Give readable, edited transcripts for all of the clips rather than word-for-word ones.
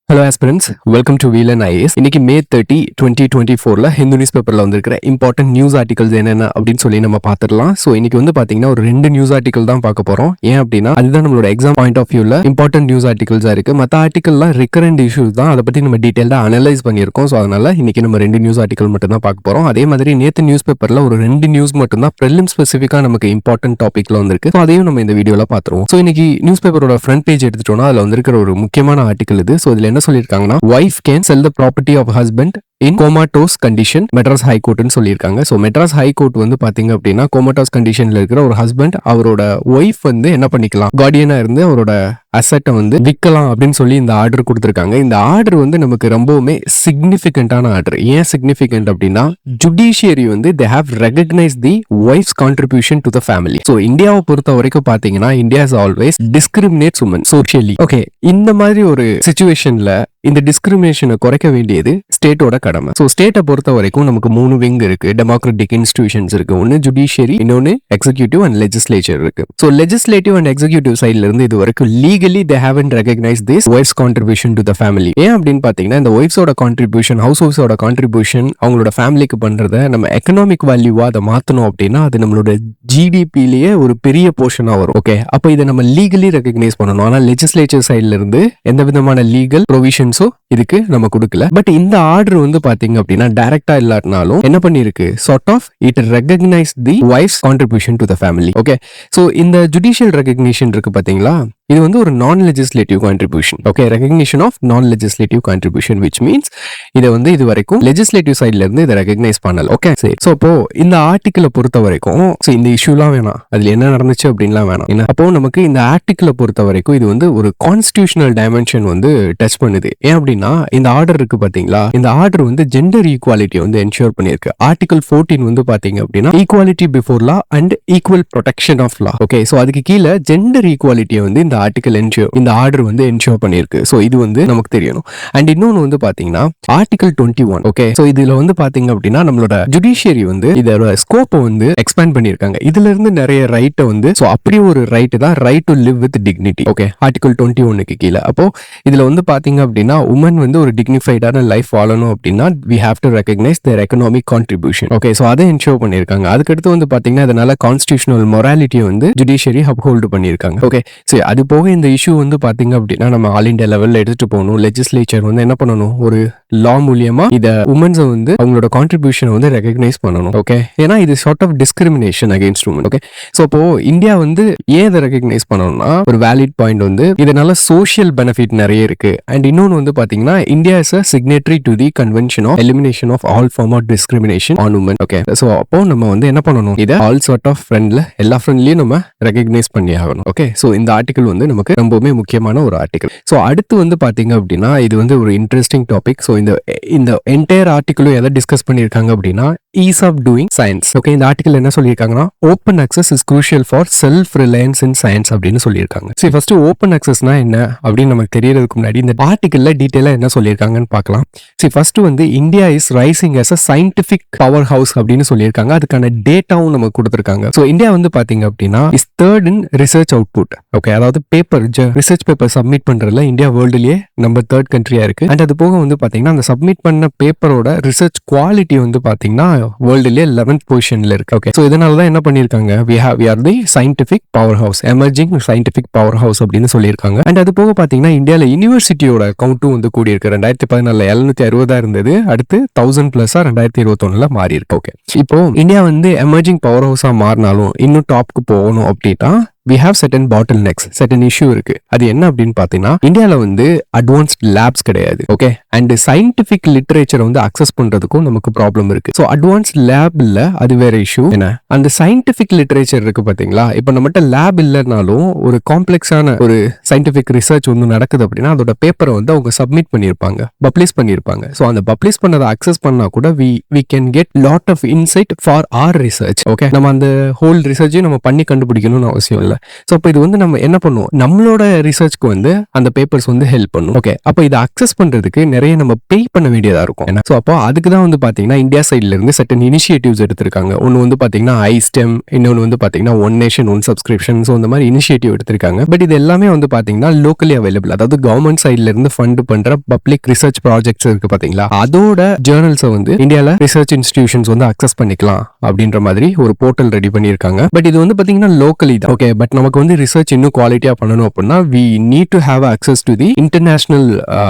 Hello aspirants, welcome to Veelan IAS. இன்னைக்கு May 30, 2024 Hindu news பேப்பர்ல வந்திருக்கிற இம்பார்ட்டன்ட் நியூஸ் ஆர்டிகல்ஸ் என்னென்ன அப்படின்னு சொல்லி நம்ம பார்த்துடலாம். ஸோ இன்னைக்கு வந்து பாத்தீங்கன்னா ஒரு 2 நியூஸ் ஆர்டிகல் தான் பார்க்க போறோம். ஏன் அப்படின்னா அதுதான் நம்மளோட எக்ஸாம் பாயிண்ட் ஆஃப் வியூல இம்பார்ட்டன்ட் நியூஸ் ஆர்டிகல்ஸா இருக்கு. மற்ற ஆர்டிகல்லாம் ரிகரண்ட் இஷ்யூஸ் தான், அதை பத்தி நம்ம டீடைல்டா அனலைஸ் பண்ணியிருக்கோம். ஸோ அதனால இன்னைக்கு நம்ம 2 நியூஸ் ஆர்டிகல் மட்டும் தான் பார்க்க போறோம். அதே மாதிரி நேற்று நியூஸ் பேப்பர்ல ஒரு 2 நியூஸ் மட்டும் தான் ப்ரிலிம் ஸ்பெசிஃபிக்கா நமக்கு இம்பார்ட்டன்ட் டாபிக்ல வந்திருக்கு. ஸோ அதையும் நம்ம இந்த வீடியோல பார்த்துருவோம். ஸோ இன்னைக்கு நியூஸ் பேப்பரோட ஃப்ரண்ட் பேஜ் எடுத்துட்டோம்னா அதுல வந்திருக்கிற ஒரு முக்கியமான ஆர்டிகல் இது. ஸோ இதுல என்ன சொல்லியிருக்காங்கன்னா, wife can sell the property of husband in comatose condition, Madras ஹைகோர்ட்னு சொல்லியிருக்காங்க. ஸோ மெட்ராஸ் ஹைகோர்ட் வந்து பாத்தீங்க அப்படின்னா கோமாட்டோஸ் கண்டிஷன்ல இருக்கிற ஒரு ஹஸ்பண்ட் அவரோட ஒய்ஃப் வந்து என்ன பண்ணிக்கலாம், கார்டியனா இருந்து அவரோட அசட்டை வந்து விற்கலாம் அப்படின்னு சொல்லி இந்த ஆர்டர் கொடுத்துருக்காங்க. இந்த ஆர்டர் வந்து நமக்கு ரொம்பவுமே சிக்னிஃபிகண்டான ஆர்டர். ஏன் சிக்னிஃபிகண்ட் அப்படின்னா ஜுடிஷியரி வந்து they have recognized the wife's contribution to the family. So இந்தியாவை பொறுத்த வரைக்கும் பாத்தீங்கன்னா India is always discriminates women socially. Okay, இந்த மாதிரி ஒரு சிச்சுவேஷன்ல இந்த டிஸ்கிரிமினேஷனை குறைக்க வேண்டியது ஸ்டேட்டோட கடமை. ஸோ ஸ்டேட்டை பொறுத்த வரைக்கும் நமக்கு 3 விங் இருக்கு, டெமோக்ராட்டிக் இன்ஸ்டிடியூஷன்ஸ் இருக்கு. ஒன்னு ஜுடிஷியரி, இன்னொன்னு எக்ஸிக்யூட்டிவ் அண்ட் லெஜிஸ்லேச்சர் இருக்கு. ஸோ லெஜிஸ்லேட்டிவ் அண்ட் எக்ஸிக்யூட்டிவ் சைட்ல இருந்து இது வரைக்கும் legally they haven't recognized this wife's contribution to the family. ஏன் அப்படின்னு பாத்தீங்கன்னா இந்த ஒய்ஃப்ஸோட கான்ட்ரிபியூஷன், ஹவுஸ் ஒய்ஃப்ஸோட கான்ட்ரிபியூஷன் அவங்களோட ஃபேமிலிக்கு பண்றத நம்ம எக்கனாமிக் வேல்யூவா அதை மாத்தணும் அப்படின்னா அது நம்மளோட ஜிடிபிலேயே ஒரு பெரிய போர்ஷனா வரும். ஓகே, அப்போ இதை நம்ம லீகலி ரெகக்னைஸ் பண்ணணும். ஆனா லெஜிஸ்லேச்சர் சைட்ல இருந்து எந்த விதமான லீகல் ப்ரொவிஷன் இதுக்கு நம்ம கொடுக்கல. பட் இந்த ஆர்டர் வந்து பாத்தீங்க அப்படின்னா டைரக்டா இல்லாட்டினாலும் என்ன பண்ணிருக்கு, sort of it recognise the wife's contribution to the family. Okay, so இந்த ஜுடிஷியல் ரெகக்னிஷன் இருக்கு பாத்தீங்களா, இது வந்து ஒரு non legislative contribution. Okay, recognition of non legislative contribution which means இதை வந்து இது வரைக்கும் லெஜிஸ்லேட்டிவ் சைட்ல இருந்து இதை ரெகக்னைஸ் பண்ணல. ஓகே, சரி. சோ அப்போ இந்த ஆர்டிகிளை பொறுத்த வரைக்கும் இந்த இஷ்யூலாம் வேணாம், அதுல என்ன நடந்துச்சு அப்படின்லாம் வேணாம். என்ன அப்போ நமக்கு இந்த ஆர்டிகிளை பொறுத்த வரைக்கும் இது வந்து ஒரு கான்ஸ்டிடியூஷனல் டைமென்ஷன் வந்து டச் பண்ணுது. ஏன் அப்படின்னா இந்த ஆர்டர் இருக்கு பாத்தீங்களா, இந்த ஆர்டர் வந்து ஜெண்டர் ஈக்குவாலிட்டியை வந்து என்ஷூர் பண்ணிருக்கு. ஆர்டிகல் 14 வந்து பாத்தீங்க அப்படின்னா equality before law and equal protection of law. Okay, so அதுக்கு கீழே ஜெண்டர் ஈக்குவாலிட்டியை வந்து இந்த ஆர்டிகல் என்ஷூர், இந்த ஆர்டர் வந்து என்ஷூர் பண்ணிருக்கு. சோ இது வந்து நமக்கு தெரியணும். அண்ட் இன்னொன்னு வந்து பாத்தீங்கன்னா ஆர்டிகல் 21. ஓகே, சோ இதுல வந்து பாத்தீங்க அப்படின்னா நம்மளோட ஜுடிஷியரி வந்து இதோட ஸ்கோப்பை வந்து எக்ஸ்பேண்ட் பண்ணிருக்காங்க. இதுல இருந்து நிறைய ரைட்டை வந்து சோ அப்படி ஒரு ரைட் தான் right to live with dignity. Okay, article 21க்கு கீழே. அப்போ இதுல வந்து பாத்தீங்க அப்படின்னா உமன் வந்து ஒரு டிக்னிஃபைடான லைஃப் வாழணும் அப்படின்னா we have to recognize their economic contribution. Okay, so அதை என்ஷூர் பண்ணிருக்காங்க. அதுக்கடுத்து வந்து பாத்தீங்கன்னா அதனால கான்ஸ்டிடியூஷனல் மொராலிட்டியை வந்து ஜுடிஷியரி அப்ஹோல்ட் பண்ணிருக்காங்க. ஓகே, சரி. அது போக இந்த இஷ்யூ வந்து பாத்தீங்க அப்படின்னா நம்ம ஆல் இண்டியா லெவல்ல எடுத்துட்டு போகணும். லெஜிஸ்லேச்சர் வந்து என்ன பண்ணணும், ஒரு லா மூலியமா இத உமன்ஸை வந்து அவங்களோட கான்ட்ரிபியூஷனை வந்து ரெகக்னைஸ் பண்ணணும். ஓகே, ஏன்னா இது sort of discrimination against women. Okay, so அப்போ இந்தியா வந்து ஏன் இதை ரெகக்னைஸ் பண்ணணும்னா ஒரு வேலிட் பாயிண்ட் வந்து இதனால சோஷியல் பெனிஃபிட் நிறைய இருக்கு. அண்ட் இன்னொன்னு வந்து பாத்தீங்கன்னா India is a signatory to the convention of elimination of all form of discrimination on women. Okay, so அப்போ நம்ம வந்து என்ன பண்ணணும், இத ஆல் சார்ட் ஆஃப் ஃப்ரெண்ட்ல எல்லா ஃப்ரெண்ட்லயும் நம்ம ரெகக்னைஸ் பண்ணி ஆகணும். ஓகே, சோ இந்த ஆர்டிகல் வந்து நமக்கு ரொம்பவுமே முக்கியமான ஒரு ஆர்டிகல். சோ அடுத்து வந்து பாத்தீங்க அப்படின்னா இது வந்து ஒரு இன்ட்ரெஸ்டிங் டாபிக். சோ இந்த என்டையர் ஆர்டிகலும் எதை டிஸ்கஸ் பண்ணிருக்காங்க அப்படின்னா ease of doing science. Okay, இந்த ஆர்டிகல் என்ன சொல்லியிருக்காங்கன்னா open access is crucial for self reliance in science அப்படின்னு சொல்லியிருக்காங்க. சரி, ஃபர்ஸ்ட் ஓப்பன் அக்சஸ்னா என்ன அப்படின்னு நமக்கு தெரியறதுக்கு முன்னாடி இந்த ஆர்டிகல்ல டீடைலா என்ன சொல்லியிருக்காங்கன்னு பார்க்கலாம். சரி, ஃபர்ஸ்ட் வந்து India is rising as a scientific power house அப்படின்னு சொல்லியிருக்காங்க. அதுக்கான டேட்டாவும் நமக்கு கொடுத்துருக்காங்க. ஸோ இந்தியா வந்து பாத்தீங்க அப்படின்னா is third in research output. Okay, அதாவது பேப்பர் ரிசர்ச் பேப்பர் சப்மிட் பண்றதுல இந்தியா வேர்ல்டுலயே நம்பர் 3rd கண்ட்ரியா இருக்கு. அண்ட் அது போக வந்து பாத்தீங்கன்னா அந்த சப்மிட் பண்ண பேப்பரோட ரிசர்ச் குவாலிட்டி வந்து பாத்தீங்கன்னா வேர்ல்டுலயே 11th பொசிஷன்ல இருக்கு. ஓகே, சோ இதனாலதான் என்ன பண்ணிருக்காங்க, we are the scientific powerhouse, emerging scientific powerhouse அப்படின்னு சொல்லியிருக்காங்க. அண்ட் அது போக பாத்தீங்கன்னா இந்தியால யூனிவர்சிட்டியோட கவுண்ட்டும் வந்து கூடி இருக்கு. 2014 760 இருந்தது, அடுத்து 1000+ 2021 மாறி இருக்கு. ஓகே, இப்போ இந்தியா வந்து எமர்ஜிங் பவர் ஹவுஸா மாறினாலும் இன்னும் டாப்க்கு போகணும் அப்படின்னா we have certain bottlenecks, certain issue இருக்கு. அது என்ன அப்படின்னு பாத்தீங்கன்னா இந்தியால வந்து அட்வான்ஸ்ட் லேப்ஸ் கிடையாது. ஓகே, அண்ட் சயின்டிபிக் லிட்டரேச்சர் வந்து அக்சஸ் பண்றதுக்கும் நமக்கு ப்ராப்ளம் இருக்கு. சோ அட்வான்ஸ்ட் லேப் இல்ல, அது வேற இஷ்யூ. என்ன அந்த சயின்டிபிக் லிட்டரேச்சர் இருக்கு பாத்தீங்களா, இப்ப நம்மகிட்ட லேப் இல்லைனாலும் ஒரு காம்ப்ளெக்ஸான ஒரு சயின்டிபிக் ரிசர்ச் ஒன்று நடக்குது அப்படின்னா அதோட பேப்பரை வந்து அவங்க சப்மிட் பண்ணிருப்பாங்க, பப்ளிஷ் பண்ணிருப்பாங்க. சோ அந்த பப்ளிஷ் பண்ணதை அக்சஸ் பண்ணா கூட we can get lot of insight for our research. Okay, நம்ம அந்த ஹோல் ரிசர்ச்சையும் நம்ம பண்ணி கண்டுபிடிக்கணும்னு அவசியம் இல்லை. ஸோ அப்போ இது வந்து நம்ம என்ன பண்ணுவோம், நம்மளோட ரிசர்ச்க்கு வந்து அந்த பேப்பர்ஸ் வந்து ஹெல்ப் பண்ணும். ஓகே, அப்போ இதை அக்சஸ் பண்றதுக்கு நிறைய நம்ம பே பண்ண வேண்டியதா இருக்கும். ஸோ அப்போ அதுக்கு தான் வந்து பாத்தீங்கன்னா இந்தியா சைட்ல இருந்து சர்டன் இனிஷியேட்டிவ்ஸ் எடுத்திருக்காங்க. ஒன்னு வந்து பாத்தீங்கன்னா ஐஸ்டெம், இன்னொன்று வந்து பாத்தீங்கன்னா one nation one subscription. So இந்த மாதிரி இனிஷியேட்டிவ் எடுத்திருக்காங்க. பட் இது எல்லாமே வந்து பாத்தீங்கன்னா லோக்கலி அவைலபிள், அதாவது கவர்மெண்ட் சைட்ல இருந்து ஃபண்ட் பண்ற பப்ளிக் ரிசர்ச் ப்ராஜெக்ட்ஸ் இருக்கு பாத்தீங்களா, அதோட ஜேர்னல்ஸை வந்து இந்தியால ரிசர்ச் இன்ஸ்டிடியூஷன்ஸ் வந்து அக்சஸ் பண்ணிக்கலாம் அப்படின்ற மாதிரி ஒரு போர்ட்டல் ரெடி பண்ணியிருக்காங்க. பட் இது வந்து பாத்தீங்கன்னா லோக்கலி தான். ஓகே, பட் நமக்கு வந்து ரிசர்ச் இன்னும் குவாலிட்டியா பண்ணணும் அப்படின்னா we need to have access to the international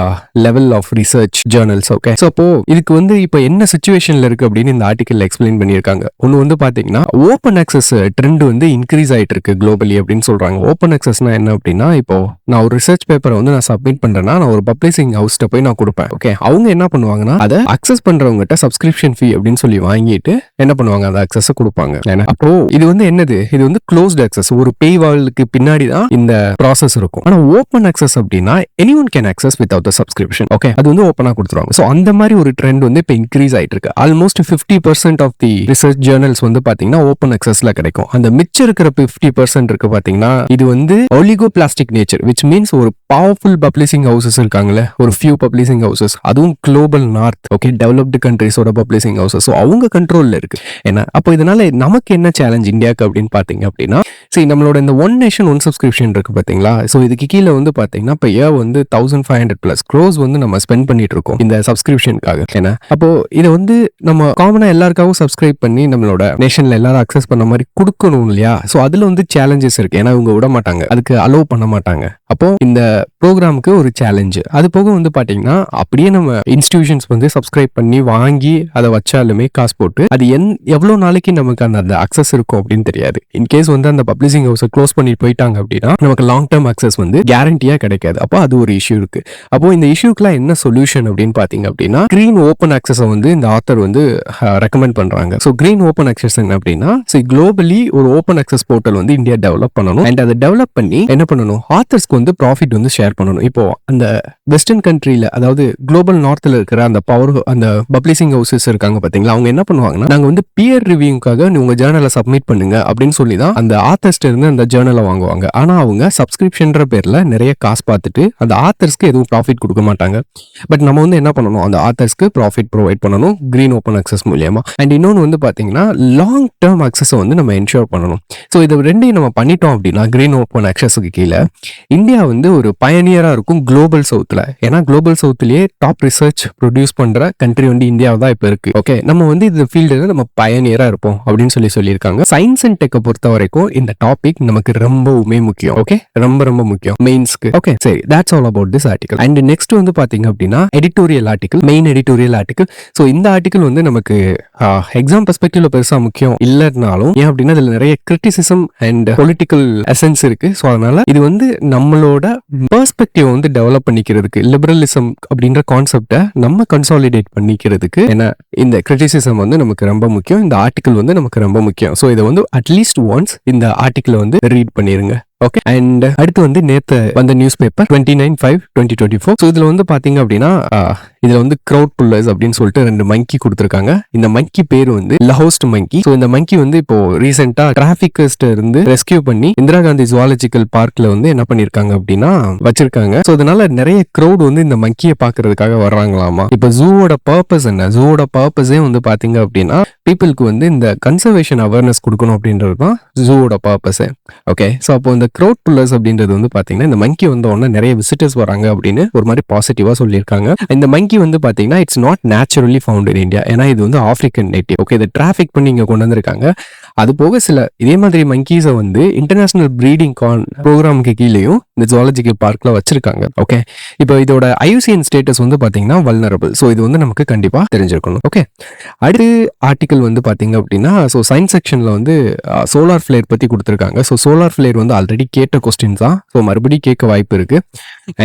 level of research journals. Okay, so அப்போ இதுக்கு வந்து இப்போ என்ன சிச்சுவேஷன்ல இருக்கு அப்படின்னு இந்த ஆர்டிகல்ல எக்ஸ்பிளைன் பண்ணியிருக்காங்க. ஒன்று வந்து பாத்தீங்கன்னா ஓப்பன் ஆக்சஸ் ட்ரெண்ட் வந்து இன்க்ரீஸ் ஆயிட்டு இருக்கு குளோபலி அப்படின்னு சொல்றாங்க. ஓப்பன் ஆக்சஸ்னா என்ன அப்படின்னா, இப்போ நான் ஒரு ரிசர்ச் பேப்பரை வந்து நான் சப்மிட் பண்றேன்னா நான் ஒரு பப்ளிஷிங் ஹவுஸ்ட்ட போய் நான் கொடுப்பேன். ஓகே, அவங்க என்ன பண்ணுவாங்கன்னா அதை அக்சஸ் பண்றவங்ககிட்ட சப்ஸ்கிரிப்ஷன் ஃபீ அப்படின்னு சொல்லி வாங்கிட்டு என்ன பண்ணுவாங்க, அந்த அக்சஸ் கொடுப்பாங்க. அப்போ இது வந்து என்னது, இது வந்து க்ளோஸ்ட் அக்சஸ், ஒரு பே வாலுக்கு பின்னாடி தான் இந்த ப்ராசஸ் இருக்கும். ஆனா ஓப்பன் அக்சஸ் அப்படின்னா anyone can access without the subscription. Okay, அது வந்து ஓப்பனா கொடுத்துருவாங்க. ஸோ அந்த மாதிரி ஒரு ட்ரெண்ட் வந்து இப்போ இன்க்ரீஸ் ஆயிட்டு இருக்கு. Almost 50% of the research journals வந்து பாத்தீங்கன்னா ஓப்பன் அக்சஸ்ல கிடைக்கும். அந்த மிச்சம் இருக்கிற 50% இருக்கு பாத்தீங்கன்னா இது வந்து ஒலிகோபிளாஸ்டிக் நேச்சர், விச் மீன்ஸ் ஒரு பவர்ஃபுல் பப்ளிஷிங் ஹவுசஸ் இருக்காங்களே, ஒரு ஃபியூ பப்ளிஷிங் ஹவுசஸ், அதுவும் குளோபல் நார்த், ஓகே, டெவலப்டு கண்ட்ரீஸோட பப்ளிஷிங் ஹவுசஸ். ஸோ அவங்க கண்ட்ரோல்ல இருக்கு. ஏன்னா அப்போ இதனால நமக்கு என்ன சேலஞ்ச் இந்தியாவுக்கு அப்படின்னு பாத்தீங்க அப்படின்னா, சரி, நம்மளோட இந்த ஒன் நேஷன் ஒன் சப்ஸ்கிரிப்ஷன் இருக்கு பாத்தீங்களா, ஸோ இதுக்கு கீழே வந்து பாத்தீங்கன்னா இப்போ வந்து 1500+ crores வந்து நம்ம ஸ்பெண்ட் பண்ணிட்டு இருக்கோம் இந்த சப்ஸ்கிரிப்ஷனுக்காக. ஏன்னா அப்போ இதை வந்து நம்ம காமனா எல்லாருக்காகவும் சப்ஸ்கிரைப் பண்ணி நம்மளோட நேஷன்ல எல்லாரும் அக்சஸ் பண்ண மாதிரி கொடுக்கணும் இல்லையா. ஸோ அதுல வந்து சேலஞ்சஸ் இருக்கு. ஏன்னா இவங்க விட மாட்டாங்க, அதுக்கு அலோவ் பண்ண மாட்டாங்க. அப்போ இந்த ப்ரோக்ராமுக்கு ஒரு சேலஞ்சு. அது போக வந்து பாத்தீங்கன்னா அப்படியே நம்ம இன்ஸ்டிடியூஷன்ஸ் வந்து சப்ஸ்கிரைப் பண்ணி வாங்கி அதை வச்சாலுமே காசு போட்டு அது எவ்வளவு நாளைக்கு நமக்கு அந்த அக்சஸ் இருக்கும் அப்படின்னு தெரியாது. இன்கேஸ் வந்து அந்த பப்ளிஷிங் ஹவுஸை க்ளோஸ் பண்ணி போயிட்டாங்க அப்படின்னா நமக்கு லாங் டேர்ம் அக்சஸ் வந்து கேரண்டியா கிடைக்காது. அப்போ அது ஒரு இஷ்யூ இருக்கு. அப்போ இந்த இஷ்யூக்குலாம் என்ன சொல்யூஷன் அப்படின்னு பாத்தீங்க அப்படின்னா, கிரீன் ஓப்பன் அக்சஸை வந்து இந்த ஆத்தர் வந்து ரெக்கமெண்ட் பண்றாங்க. ஸோ கிரீன் ஓப்பன் அக்சஸ் என்ன அப்படின்னா, குளோபலி ஒரு ஓப்பன் அக்சஸ் போர்ட்டல் வந்து இந்தியா டெவலப் பண்ணணும். அண்ட் அதை டெவலப் பண்ணி என்ன பண்ணணும், ஆத்தர்ஸ்க்கு வந்து ப்ராஃபிட் வந்து ஷேர் பண்ணணும். இப்போ அந்த வெஸ்டர்ன் கண்ட்ரியில, அதாவது குளோபல் நார்த்ல இருக்கிற அந்த அந்த பப்ளிஷிங் ஹவுசஸ் இருக்காங்க பாத்தீங்களா, அவங்க என்ன பண்ணுவாங்கன்னா, நாங்க வந்து பியர் ரிவ்யூக்காக உங்க ஜேர்னலை சப்மிட் பண்ணுங்க அப்படின்னு சொல்லி தான் அந்த ஆத்தர்ஸ்ட இருந்து அந்த ஜேர்னலை வாங்குவாங்க. ஆனா அவங்க சப்ஸ்கிரிப்ஷன்ற பேர்ல நிறைய காசு பார்த்துட்டு அந்த ஆத்தர்ஸ்க்கு எதுவும் ப்ராஃபிட் கொடுக்க மாட்டாங்க. பட் நம்ம வந்து என்ன பண்ணணும், அந்த ஆத்தர்ஸ்க்கு ப்ராஃபிட் ப்ரொவைட் பண்ணணும் கிரீன் ஓப்பன் அக்சஸ் மூலியமா. அண்ட் இன்னொன்று வந்து பாத்தீங்கன்னா லாங் டேர்ம் அக்சஸை வந்து நம்ம என்ஷூர் பண்ணணும். ஸோ இதை ரெண்டையும் நம்ம பண்ணிட்டோம் அப்படின்னா கிரீன் ஓப்பன் அக்சஸுக்கு கீழே இந்தியா வந்து ஒரு பயனியரா இருக்கும் குளோபல் சவுத்ல. ஏன்னா குளோபல் சவுத்லயே டாப் ரிசர்ச் ப்ரொடியூஸ் பண்ற கண்ட்ரி வந்து இந்தியா தான் இப்ப இருக்கு. ஓகே, நம்ம வந்து இந்த ஃபீல்டுல நம்ம பயனியரா இருப்போம் அப்படின்னு சொல்லியிருக்காங்க. சயின்ஸ் அண்ட் டெக்கை பொறுத்த வரைக்கும் இந்த டாபிக் நமக்கு ரொம்பவுமே முக்கியம். ஓகே, ரொம்ப ரொம்ப முக்கியம் மெயின்ஸ்க்கு. ஓகே, சரி, that's all about this article. And next வந்து பாத்தீங்க அப்படின்னா editorial article, main editorial article. So இந்த ஆர்டிகல் வந்து நமக்கு எக்ஸாம் பெர்ஸ்பெக்டிவ்ல பெருசா முக்கியம் இல்லைனாலும், ஏன் அப்படின்னா இதுல நிறைய கிரிட்டிசிசம் அண்ட் பொலிட்டிக்கல் எசன்ஸ் இருக்கு. ஸோ அதனால இது வந்து நம்மளோட பெர்ஸ்பெக்டிவ் வந்து டெவலப் பண்ணிக்கிறதுக்கு, லிபரலிசம் அப்படின்ற கான்செப்டை நம்ம கன்சாலிடேட் பண்ணிக்கிறதுக்கு என்ன இந்த கிரிட்டிசிசம் வந்து நமக்கு ரொம்ப முக்கியம். இந்த ஆர்டிகல் வந்து நமக்கு ரொம்ப முக்கியம். ஸோ இதை வந்து அட்லீஸ்ட் ஒன்ஸ் இந்த ஆர்டிகிளை வந்து ரீட் பண்ணிருங்க. ஓகே, அண்ட் அடுத்து வந்து நேத்து வந்த நியூஸ் பேப்பர் 29/5/2024. ஸோ இதுல வந்து பாத்தீங்க அப்படின்னா இதுல வந்து கிரவுட் புல்லர்ஸ் அப்படின்னு சொல்லிட்டு 2 மங்கி கொடுத்துருக்காங்க. இந்த மங்கி பேர் வந்து லஹோஸ்ட் மங்கி. ஸோ இந்த மங்கி வந்து இப்போ ரீசெண்டா டிராபிகர்ஸ்ட இருந்து ரெஸ்கியூ பண்ணி இந்திரா காந்தி ஜுவாலஜிக்கல் பார்க்ல வந்து என்ன பண்ணிருக்காங்க அப்படின்னா வச்சிருக்காங்க. ஸோ அதனால நிறைய கிரௌட் வந்து இந்த மங்கியை பாக்குறதுக்காக வர்றாங்களாமா. இப்போ ஜூவோட பர்பஸ் என்ன, ஜூவோட பர்பஸே வந்து பாத்தீங்க அப்படின்னா பீப்புளுக்கு வந்து இந்த கன்சர்வேஷன் அவேர்னஸ் கொடுக்கணும் அப்படின்றது தான் ஜூவோட பர்பஸ். ஓகே, ஸோ அப்போ இந்த கிரவுட் புல்லர்ஸ் அப்படின்றது வந்து பாத்தீங்கன்னா இந்த மங்கி வந்த உடனே நிறைய விசிட்டர்ஸ் வராங்க அப்படின்னு ஒரு மாதிரி பாசிட்டிவா சொல்லியிருக்காங்க. இந்த மங்கி வந்து பாத்தீங்கன்னா it's not naturally found in India. ஏன்னா இது வந்து ஆப்பிரிக்கன் நேட்டிவ். ஓகே, இதை டிராபிக் பண்ணி இங்க கொண்டு வந்திருக்காங்க. அது போக சில இதே மாதிரி மங்கீஸை வந்து இன்டர்நேஷனல் ப்ரீடிங் ப்ரோக்ராமுக்கு கீழேயும் இந்த ஜுவாலஜிக்கல் பார்க்ல வச்சிருக்காங்க. ஓகே, இப்போ இதோட IUCN ஸ்டேட்டஸ் வந்து பாத்தீங்கன்னா வல்னரபிள். ஸோ இது வந்து நமக்கு கண்டிப்பா தெரிஞ்சிருக்கணும். ஓகே, அடுத்து ஆர்டிகல் வந்து பாத்தீங்க அப்படின்னா, ஸோ சயின்ஸ் செக்ஷன்ல வந்து சோலார் ஃபிளேர் பத்தி கொடுத்துருக்காங்க. ஸோ சோலார் ஃபிளேர் வந்து ஆல்ரெடி ஆல்ரெடி கேட்ட கொஸ்டின் தான். ஸோ மறுபடியும் கேட்க வாய்ப்பு இருக்கு.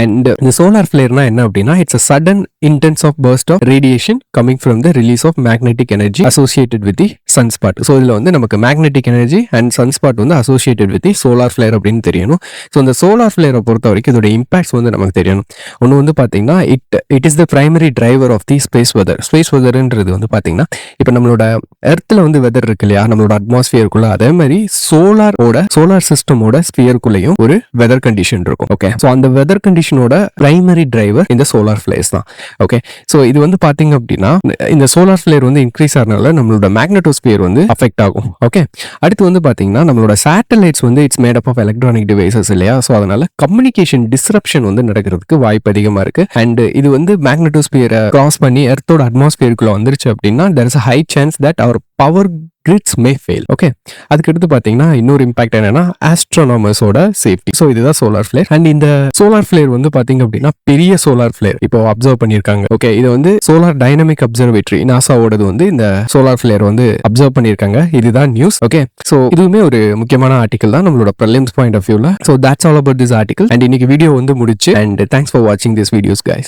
அண்ட் இந்த சோலார் ஃபிளேர்னா என்ன அப்படின்னா, it's a sudden intense of burst of radiation coming from the release of magnetic energy associated with the sunspot. So இதில் வந்து நமக்கு மேக்னெட்டிக் எனர்ஜி அண்ட் சன்ஸ்பாட் வந்து associated with the solar flare அப்படின்னு தெரியணும். ஸோ இந்த சோலார் ஃபிளேரை பொறுத்த வரைக்கும் இதோட இம்பாக்ட்ஸ் வந்து நமக்கு தெரியணும். ஒன்று வந்து பார்த்தீங்கன்னா it is the primary driver of the space weather. Space வெதர்ன்றது வந்து பார்த்தீங்கன்னா இப்போ நம்மளோட எர்த்தில் வந்து வெதர் இருக்கு இல்லையா, நம்மளோட அட்மாஸ்பியருக்குள்ள, அதே மாதிரி சோலார் சிஸ்டமோட ஸ்பியருக்குள்ளேயும் ஒரு வெதர் கண்டிஷன் இருக்கும். ஓகே, ஸோ அந்த வெதர் கண்டிஷனோட பிரைமரி டிரைவர் இந்த சோலார் ஃபிளேர்ஸ் தான். ஓகே, ஸோ இது வந்து பாத்தீங்க அப்படின்னா இந்த சோலார் ஃபிளேர் வந்து இன்க்ரீஸ் ஆகிறதுனால நம்மளோட மேக்னெட்டோஸ்பியர் வந்து அஃபெக்ட் ஆகும். ஓகே, அடுத்து வந்து பாத்தீங்கன்னா நம்மளோட சேட்டலைட்ஸ் வந்து it's made up of electronic devices இல்லையா, ஸோ அதனால கம்யூனிகேஷன் டிஸ்ரப்ஷன் வந்து நடக்கிறதுக்கு வாய்ப்பு அதிகமா இருக்கு. அண்ட் இது வந்து மேக்னெட்டோஸ்பியரை கிராஸ் பண்ணி எர்த்தோட அட்மாஸ்பியருக்குள்ள வந்துருச்சு அப்படின்னா there is a high chance that our power grids may fail. Okay, அதுக்கு அடுத்து பாத்தீங்கன்னா இன்னொரு இம்பாக்ட் என்னன்னா ஆஸ்ட்ரோனாமர்ஸோட சேஃப்டி. ஸோ இதுதான் சோலார் ஃபிளேர். அண்ட் இந்த சோலார் ஃபிளேர் வந்து பாத்தீங்க அப்படின்னா பெரிய சோலார் ஃபிளேர் இப்போ அப்சர்வ் பண்ணியிருக்காங்க. ஓகே, இது வந்து சோலார் டைனமிக் அப்சர்வேட்டரி நாசாவோடது வந்து இந்த சோலார் ஃபிளேர் வந்து அப்சர்வ் பண்ணியிருக்காங்க. இதுதான் நியூஸ். ஓகே, ஸோ இதுவுமே ஒரு முக்கியமான ஆர்டிகல் தான் நம்மளோட ப்ரிலிம்ஸ் பாயிண்ட் ஆஃப் வியூல. So that's all about this article. And இன்னைக்கு வீடியோ வந்து முடிச்சு. அண்ட் தேங்க்ஸ் ஃபார் வாட்சிங் திஸ் வீடியோஸ் கைஸ்.